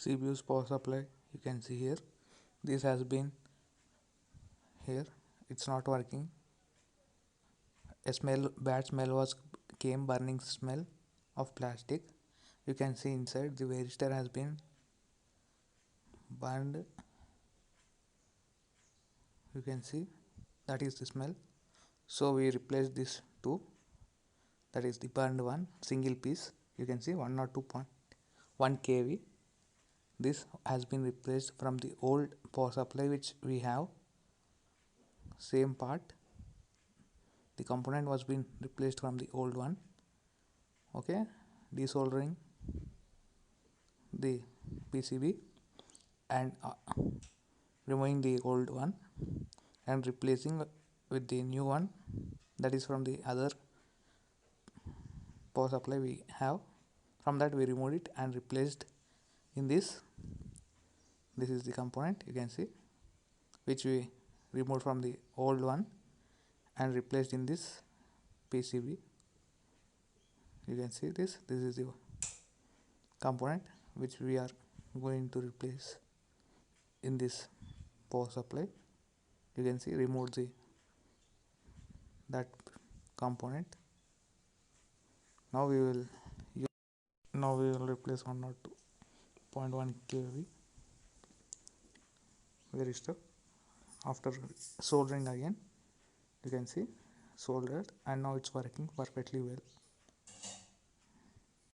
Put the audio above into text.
CPU's power supply, you can see here, this has been here, it's not working. A bad smell came, burning smell of plastic. You can see inside the varistor has been burned. You can see that is the smell. So we replace this too, that is the burned one, single piece. You can see 102.1 kV. This has been replaced from the old power supply which we have. Same part, the component was been replaced from the old one. Okay, desoldering the PCB and removing the old one and replacing with the new one, that is from the other power supply we have. From that we removed it and replaced in this. This is the component, you can see, which we removed from the old one and replaced in this PCB. You can see this is the component which we are going to replace in this power supply. You can see remove that component. Now we will replace 102.1 kV varistor. After soldering again, you can see soldered, and now it's working perfectly well.